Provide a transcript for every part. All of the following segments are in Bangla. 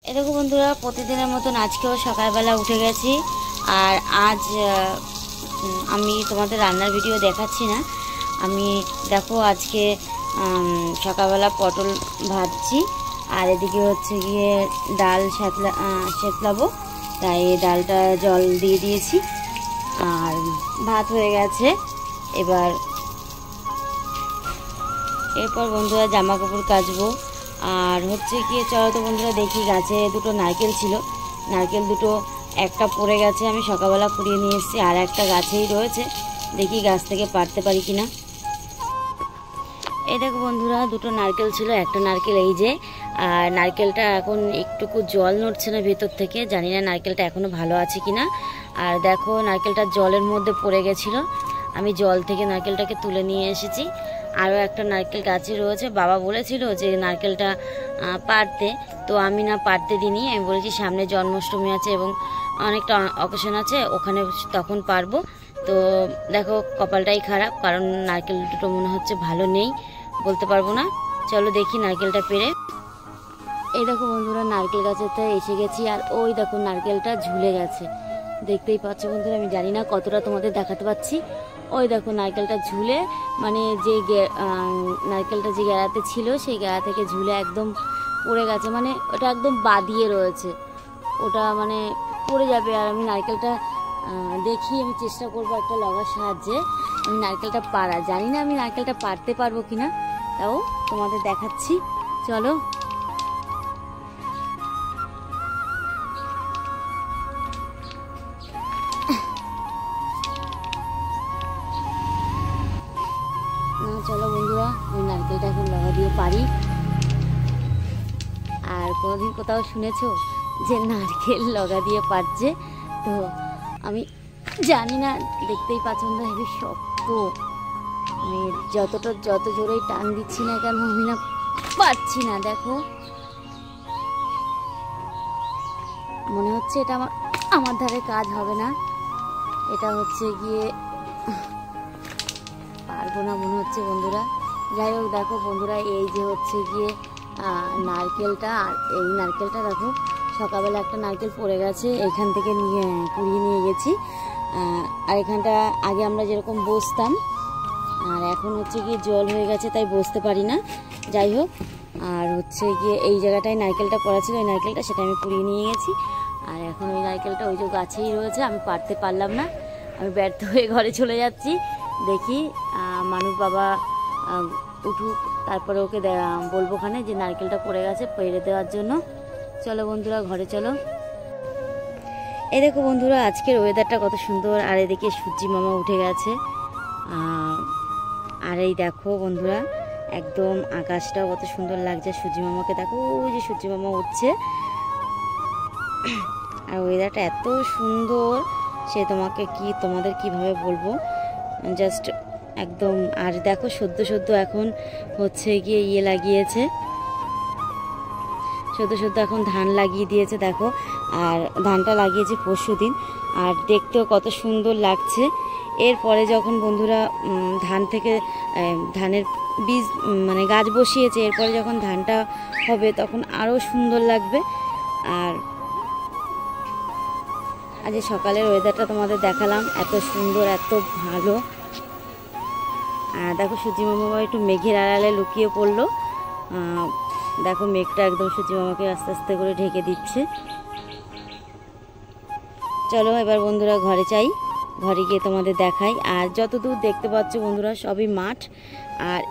দেখো বন্ধুরা, প্রতিদিনের মতন আজকেও সকালবেলা উঠে গেছি। আর আজ আমি তোমাদের রান্নার ভিডিও দেখাচ্ছি না। আমি দেখো আজকে সকালবেলা পটল ভাজছি, আর এদিকে হচ্ছে গিয়ে ডাল সেতলাবো, তাই ডালটা জল দিয়ে দিয়েছি আর ভাত হয়ে গেছে। এরপর বন্ধুরা জামা কাপড় কাচবো। আর হচ্ছে গিয়ে চলো তো বন্ধুরা দেখি, গাছে দুটো নারকেল ছিল, নারকেল দুটো একটা পড়ে গেছে, আমি সকালবেলা কুড়িয়ে নিয়ে এসেছি, আর একটা গাছেই রয়েছে, দেখি গাছ থেকে পারতে পারি কিনা। এই দেখো বন্ধুরা, দুটো নারকেল ছিল, একটা নারকেল এই যে, আর নারকেলটা এখন একটুকু জল নড়ছে না ভেতর থেকে, জানি না নারকেলটা এখনও ভালো আছে কিনা। আর দেখো নারকেলটা জলের মধ্যে পড়ে গেছিলো, আমি জল থেকে নারকেলটাকে তুলে নিয়ে এসেছি। আরও একটা নারকেল গাছে রয়েছে, বাবা বলেছিল যে নারকেলটা পাড়তে, তো আমি না পাড়তে দিইনি, আমি বলেছি সামনে জন্মাষ্টমী আছে এবং অনেকটা অকেশন আছে, ওখানে তখন পারবো। তো দেখো কপালটাই খারাপ, কারণ নারকেল দুটো মনে হচ্ছে ভালো নেই, বলতে পারবো না। চলো দেখি নারকেলটা পেরে। এই দেখো বন্ধুরা, নারকেল গাছেতে এসে গেছি, আর ওই দেখো নারকেলটা ঝুলে গেছে, দেখতেই পাচ্ছ বন্ধুরা, আমি জানি না কতটা তোমাদের দেখাতে পাচ্ছি। ওই দেখো নারকেলটা ঝুলে, মানে যে নারকেলটা যে গেড়াতে ছিল সেই গেড়া থেকে ঝুলে একদম পড়ে গেছে, মানে ওটা একদম বাদিয়ে রয়েছে, ওটা মানে পড়ে যাবে। আর আমি নারকেলটা দেখি, আমি চেষ্টা করবো একটা লগার সাহায্যে আমি নারকেলটা পাড়া, জানি না আমি নারকেলটা পারতে পারবো কিনা, তাও তোমাদের দেখাচ্ছি। চলো চলো বন্ধুরা, আমি নারকেলটা এখন লগা দিয়ে পারি। আর কোনোদিন কোথাও শুনেছো যে নারকেল লগা দিয়ে পারছে? তো আমি জানি না, দেখতেই পাচ্ছ বন্ধুরা হেবি শক্ত, আমি যত জোরেই টান দিচ্ছি না কেন আমি না পারছি না। দেখো মনে হচ্ছে এটা আমার ধারে কাজ হবে না, এটা হচ্ছে গিয়ে পারবো না মনে হচ্ছে বন্ধুরা। যাই হোক দেখো বন্ধুরা, এই যে হচ্ছে গিয়ে নারকেলটা, আর এই নারকেলটা দেখো সকালবেলা একটা নারকেল পড়ে গেছে, এখান থেকে কুড়িয়ে নিয়ে গেছি। আর এখানটা আগে আমরা যেরকম বসতাম, আর এখন হচ্ছে গিয়ে জল হয়ে গেছে তাই বসতে পারি না। যাই হোক, আর হচ্ছে গিয়ে এই জায়গাটায় নারকেলটা পড়া ছিল, ওই নারকেলটা সেটা আমি কুড়িয়ে নিয়ে গেছি। আর এখন ওই নারকেলটা ওই যে গাছেই রয়েছে, আমি পারতে পারলাম না, আমি ব্যর্থ হয়ে ঘরে চলে যাচ্ছি। দেখি মানুষ বাবা উঠুক, তারপরে ওকে বলবো ওখানে যে নারকেলটা পড়ে গেছে, পেরে দেওয়ার জন্য। চলো বন্ধুরা ঘরে চলো। এই দেখো বন্ধুরা, আজকের ওয়েদারটা কত সুন্দর, আর এদিকে সূর্যি মামা উঠে গেছে। আর এই দেখো বন্ধুরা, একদম আকাশটা কত সুন্দর লাগছে, সূর্যি মামাকে দেখো, ওই যে সূর্যি মামা উঠছে, আর ওয়েদারটা এত সুন্দর সে তোমাদের কিভাবে বলবো, জাস্ট একদম। আর দেখো সদ্য এখন হচ্ছে গিয়ে লাগিয়েছে, সদ্য এখন ধান লাগিয়ে দিয়েছে দেখো, আর ধানটা লাগিয়েছে পরশুদিন, আর দেখতেও কত সুন্দর লাগছে। এরপরে যখন বন্ধুরা ধান থেকে ধানের বীজ মানে গাছ বসিয়েছে, এরপরে যখন ধানটা হবে তখন আরও সুন্দর লাগবে। আর আজ সকালের ওয়েদারটা তোমাদের দেখালাম, এত সুন্দর এত ভালো। আর দেখো সূর্যি মামা একটু মেঘের আড়ালে লুকিয়ে পড়লো, দেখো মেঘটা একদম সূর্যি মামাকে আস্তে আস্তে করে ঢেকে দিচ্ছে। চলো এবার বন্ধুরা ঘরে যাই, ঘরে গিয়ে তোমাদের দেখাই। আর যতদূর দেখতে পাচ্ছ বন্ধুরা সবই মাঠ, আর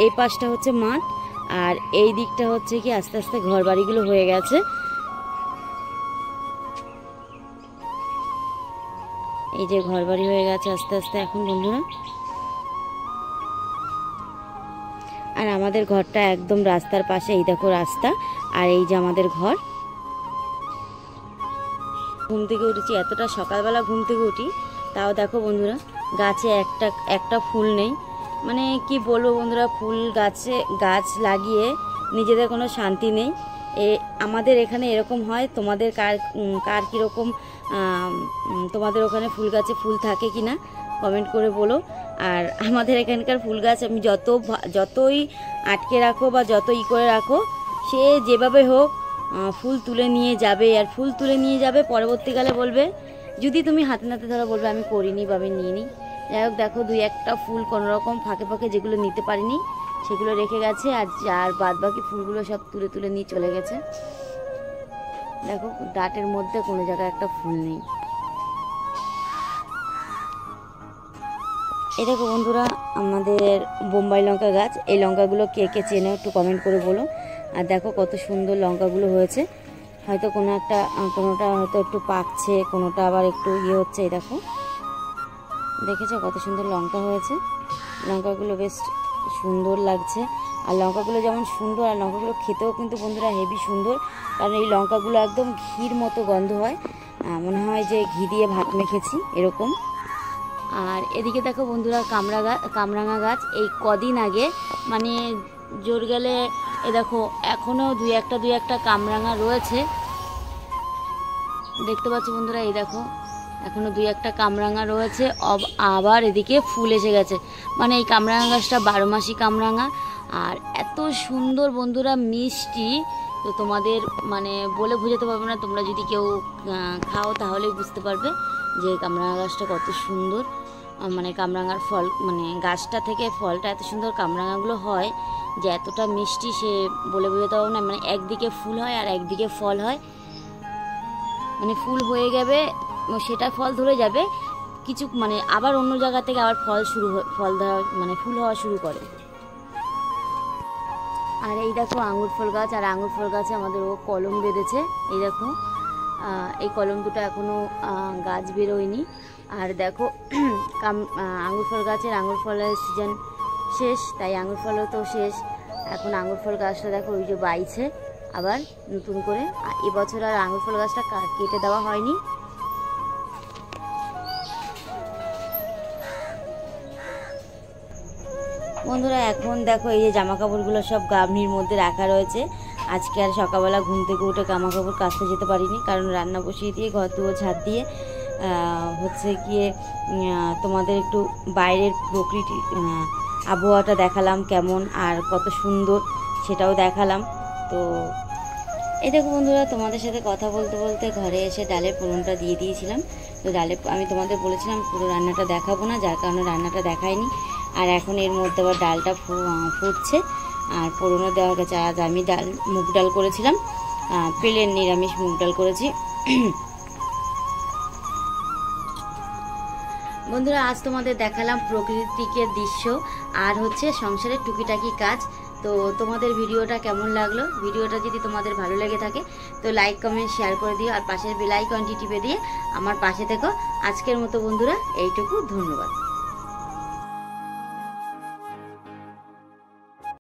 এই পাশটা হচ্ছে মাঠ, আর এই দিকটা হচ্ছে কি আস্তে আস্তে ঘর বাড়িগুলো হয়ে গেছে। এই যে ঘর বাড়ি হয়ে গেছে আস্তে আস্তে এখন বন্ধুরা। আর আমাদের ঘরটা একদম রাস্তার পাশে, এই দেখো রাস্তা, আর এই যে আমাদের ঘর। ঘুম থেকে উঠেছি, এতটা সকালবেলা ঘুম থেকে উঠি, তাও দেখো বন্ধুরা গাছে একটা ফুল নেই, মানে কি বলবো বন্ধুরা, গাছ লাগিয়ে নিজেদের কোনো শান্তি নেই। আমাদের এখানে এরকম হয়, তোমাদের কার কীরকম, তোমাদের ওখানে ফুল গাছে ফুল থাকে কি না কমেন্ট করে বলো। আর আমাদের এখানকার ফুল গাছ আমি যতই আটকে রাখো বা যতই করে রাখো, সে যেভাবে হোক ফুল তুলে নিয়ে যাবে, আর ফুল তুলে নিয়ে যাবে পরবর্তীকালে বলবে, যদি তুমি হাতে নাতে ধরো বলবে আমি করিনি বা আমি নিইনি। যাই হোক দেখো 2-1টা ফুল কোনোরকম ফাঁকে ফাঁকে যেগুলো নিতে পারিনি সেগুলো রেখে গেছে, আর বাদ বাকি ফুলগুলো সব তুলে তুলে নিয়ে চলে গেছে। দেখো ডাটের মধ্যে কোনো জায়গায় একটা ফুল নেই। এই দেখো বন্ধুরা আমাদের বোম্বাই লঙ্কা গাছ, এই লঙ্কাগুলো কে কে চেনো একটু কমেন্ট করে বলো। আর দেখো কত সুন্দর লঙ্কাগুলো হয়েছে, হয়তো কোনোটা হয়তো একটু পাকছে, কোনোটা আবার একটু হচ্ছে। এই দেখো দেখেছো কত সুন্দর লঙ্কা হয়েছে, লঙ্কাগুলো বেশ সুন্দর লাগছে। আর লঙ্কাগুলো যেমন সুন্দর, আর লঙ্কাগুলো খেতেও কিন্তু বন্ধুরা হেভি সুন্দর, কারণ এই লঙ্কাগুলো একদম ঘির মতো গন্ধ হয়, মনে হয় যে ঘি দিয়ে ভাত মেখেছি এরকম। আর এদিকে দেখো বন্ধুরা কামরাঙা গাছ এই কদিন আগে মানে জোর গেলে এ দেখো এখনও 2-1টা কামরাঙা রয়েছে, দেখতে পাচ্ছ বন্ধুরা। এই দেখো এখনও 2-1টা কামরাঙা রয়েছে, আবার এদিকে ফুল এসে গেছে। মানে এই কামরাঙা গাছটা 12 মাসই কামরাঙা, আর এত সুন্দর বন্ধুরা মিষ্টি, তো তোমাদের মানে বলে বোঝাতে পারবে না, তোমরা যদি কেউ খাও তাহলেই বুঝতে পারবে যে কামরাঙা গাছটা কত সুন্দর। মানে কামরাঙার ফল, মানে গাছটা থেকে ফলটা এত সুন্দর কামরাঙাগুলো হয় যে এতটা মিষ্টি সে বলে বোঝাতে পারবে না। মানে একদিকে ফুল হয় আর একদিকে ফল হয়, মানে ফুল হয়ে যাবে সেটা ফল ধরে যাবে কিছু, মানে আবার অন্য জায়গা থেকে আবার ফল দেওয়া মানে ফুল হওয়া শুরু করে। আর এই দেখো আঙুর ফল গাছ, আর আঙুর ফল গাছে আমাদের ও কলম বেঁধেছে। এই দেখো এই কলম দুটো এখনও গাছ বেরোয়নি। আর দেখো আঙুর ফল গাছের আঙুর ফলের সিজন শেষ, তাই আঙুর ফলও তো শেষ। এখন আঙুর ফল গাছটা দেখো ওই যে বাইছে আবার নতুন করে, এবছর আর আঙুর ফল গাছটা কেটে দেওয়া হয়নি। বন্ধুরা এখন দেখো এই যে জামা কাপড়গুলো সব গামনির মধ্যে রাখা রয়েছে। আজকে আর সকালবেলা ঘুম থেকে উঠে জামা কাপড় কাচতে যেতে পারিনি, কারণ রান্না বসিয়ে দিয়ে ঘর দুয়ার ঝাড় দিয়ে হচ্ছে গিয়ে তোমাদের একটু বাইরের প্রকৃতি আবহাওয়াটা দেখালাম কেমন আর কত সুন্দর সেটাও দেখালাম। তো এই দেখো বন্ধুরা তোমাদের সাথে কথা বলতে বলতে ঘরে এসে ডালের ফোড়নটা দিয়ে দিয়েছিলাম। তো ডালে আমি তোমাদের বলেছিলাম পুরো রান্নাটা দেখাবো না, যার কারণে রান্নাটা দেখাইনি। আর এখন এর মধ্যে আবার ডালটা ফুটছে আর ফোড়নও দেওয়া গেছে। আজ আমি মুগ ডাল করেছিলাম, প্লেন নিরামিষ মুগ ডাল করেছি। বন্ধুরা আজ তোমাদের দেখালাম প্রকৃতিকের দৃশ্য আর হচ্ছে সংসারের টুকিটাকি কাজ। তো তোমাদের ভিডিওটা কেমন লাগলো? ভিডিওটা যদি তোমাদের ভালো লেগে থাকে তো লাইক কমেন্ট শেয়ার করে দিও, আর পাশের বেল আইকনটি টিপে দিয়ে আমার পাশে থেকো। আজকের মতো বন্ধুরা এইটুকু, ধন্যবাদ।